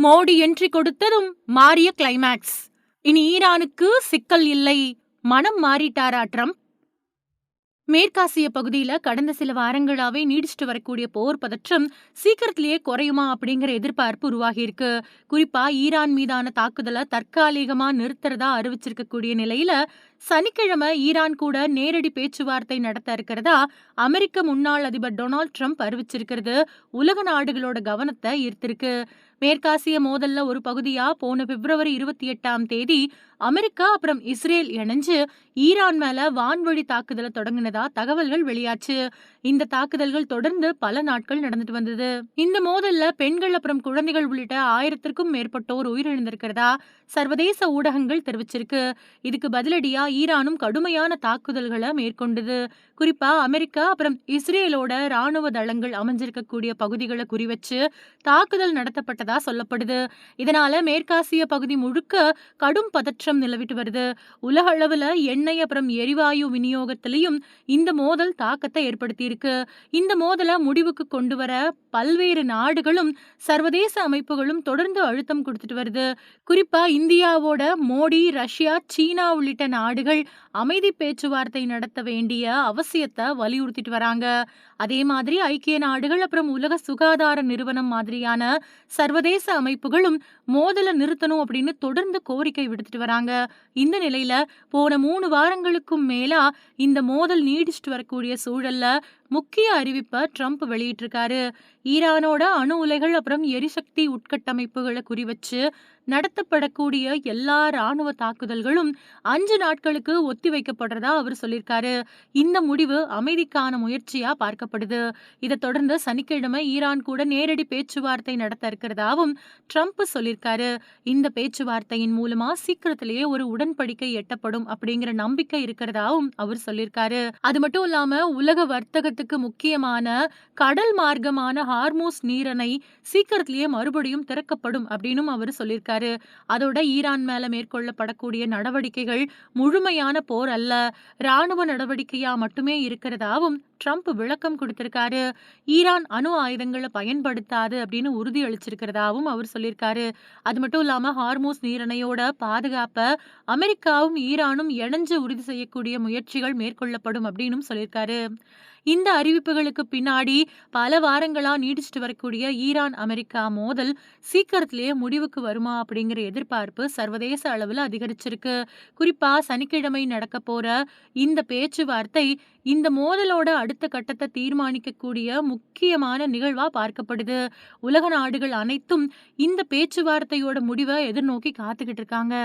Modi entry கொடுத்ததும் மாறிய climax. இனி ஈரானுக்கு சிக்கல் இல்லை. மனம் மாறிட்டாரா ட்ரம்ப்? மேற்காசிய பகுதியில கடந்த சில வாரங்களாவே நீடிச்சுட்டு வரக்கூடிய போர் பதற்றம் சீக்கிரத்திலேயே குறையுமா அப்படிங்கிற எதிர்பார்ப்பு உருவாகி இருக்கு. குறிப்பா ஈரான் மீதான தாக்குதலை தற்காலிகமா நிறுத்துறதா அறிவிச்சிருக்கக்கூடிய நிலையில சனிக்கிழமை ஈரான் கூட நேரடி பேச்சுவார்த்தை நடத்த இருக்கிறதா அமெரிக்க முன்னாள் அதிபர் டொனால்ட் ட்ரம்ப் அறிவிச்சிருக்கிறது உலக நாடுகளோட கவனத்தை ஈர்த்திருக்கு. மேற்காசிய மோதல்ல ஒரு பகுதியா போன பிப்ரவரி 28 அமெரிக்கா அப்புறம் இஸ்ரேல் இணைஞ்சு ஈரான் மேல வான்வழி தாக்குதலை தொடங்கினதா தகவல்கள் வெளியாச்சு. இந்த தாக்குதல்கள் தொடர்ந்து பல நாட்கள் நடந்துட்டு வந்தது. இந்த மோதல்ல பெண்கள் அப்புறம் குழந்தைகள் உள்ளிட்ட 1000க்கும் மேற்பட்டோர் உயிரிழந்திருக்கிறதா சர்வதேச ஊடகங்கள் தெரிவிச்சிருக்கு. இதுக்கு பதிலடியா ஈரானும் கடுமையான தாக்குதல்களை மேற்கொண்டது. குறிப்பா அமெரிக்கா அப்புறம் இஸ்ரேலோட ராணுவ தளங்கள் அமைஞ்சிருக்கக்கூடிய பகுதிகளை குறிவச்சு தாக்குதல் நடத்தப்பட்டதா சொல்லப்படுது. இதனால மேற்காசிய பகுதி முழுக்க கடும் பதற்றம் நிலவிட்டு வருது. உலக அளவுல எண்ணெய் அப்புறம் எரிவாயு விநியோகத்திலையும் இந்த மோதல் தாக்கத்தை ஏற்படுத்தி இருக்கு. இந்த மோதலை முடிவுக்கு கொண்டு வர பல்வேறு நாடுகளும் சர்வதேச அமைப்புகளும் தொடர்ந்து அழுத்தம் கொடுத்துட்டு வருது. குறிப்பா இந்தியாவோட மோடி, ரஷ்யா, சீனா உள்ளிட்ட நாடுகள் அமைதி பேச்சுவார்த்தை நடத்த வேண்டிய அவசியத்தை வலியுறுத்திட்டு வராங்க. அதே மாதிரி ஐக்கிய நாடுகள் அப்புறம் உலக சுகாதார நிறுவனம் மாதிரியான சர்வதேச அமைப்புகளும் மோதலை நிறுத்தணும் அப்படின்னு தொடர்ந்து கோரிக்கை விடுத்துட்டு வராங்க. இந்த நிலையில போன 3 வாரங்களுக்கும் மேலா இந்த மோதல் நீடிச்சுட்டு வரக்கூடிய சூழல்ல முக்கிய அறிவிப்பை ட்ரம்ப் வெளியிட்டிருக்காரு. ஈரானோட அணு உலைகள் அப்புறம் எரிசக்தி உட்கட்டமைப்புகளை குறிவச்சு நடத்தப்படக்கூடிய எல்லா ராணுவ தாக்குதல்களும் 5 நாட்களுக்கு ஒத்தி வைக்கப்படுறதா அவர் சொல்லியிருக்காரு. இந்த முடிவு அமைதிக்கான முயற்சியா பார்க்கப்படுது. இதை தொடர்ந்து சனிக்கிழமை ஈரான் கூட நேரடி பேச்சுவார்த்தை நடத்த இருக்கிறதாவும் ட்ரம்ப் சொல்லியிருக்காரு. இந்த பேச்சுவார்த்தையின் மூலமா சீக்கிரத்திலேயே ஒரு உடன்படிக்கை எட்டப்படும் அப்படிங்கிற நம்பிக்கை இருக்கிறதாவும் அவர் சொல்லியிருக்காரு. அது மட்டும் இல்லாம உலக வர்த்தகத்துக்கு முக்கியமான கடல் மார்க்கமான ஹார்மூஸ் நீரிணை சீக்கிரத்திலேயே மறுபடியும் திறக்கப்படும் அப்படின்னு அவர் சொல்லியிருக்காரு. அதோட ஈரான் மேல மேற்கொள்ளப்படக்கூடிய நடவடிக்கைகள் முழுமையான போர் அல்ல, ராணுவ நடவடிக்கையா மட்டுமே இருக்கிறதாவும் ட்ரம்ப் விளக்கம் கொடுத்திருக்காரு. ஈரான் அணு ஆயுதங்களை பயன்படுத்தாது அப்படின்னு உறுதி அளிச்சிருக்கிறதாவும் அவர் சொல்லியிருக்காரு. அது மட்டும் இல்லாம ஹார்மூஸ் நீரிணையோட பாதுகாப்பை அமெரிக்காவும் ஈரானும் இணைஞ்சு உறுதி செய்யக்கூடிய முயற்சிகள் மேற்கொள்ளப்படும் அப்படின்னு சொல்லியிருக்காரு. இந்த அறிவிப்புகளுக்கு பின்னாடி பல வாரங்களா நீடிச்சுட்டு வரக்கூடிய ஈரான் அமெரிக்கா மோதல் சீக்கிரத்திலேயே முடிவுக்கு வருமா அப்படிங்கிற எதிர்பார்ப்பு சர்வதேச அளவில் அதிகரிச்சிருக்கு. குறிப்பா சனிக்கிழமை நடக்க போற இந்த பேச்சுவார்த்தை இந்த மோதலோட அடுத்த கட்டத்தை தீர்மானிக்கக்கூடிய முக்கியமான நிகழ்வா பார்க்கப்படுது. உலக நாடுகள் அனைத்தும் இந்த பேச்சுவார்த்தையோட முடிவை எதிர்நோக்கி காத்துக்கிட்டு இருக்காங்க.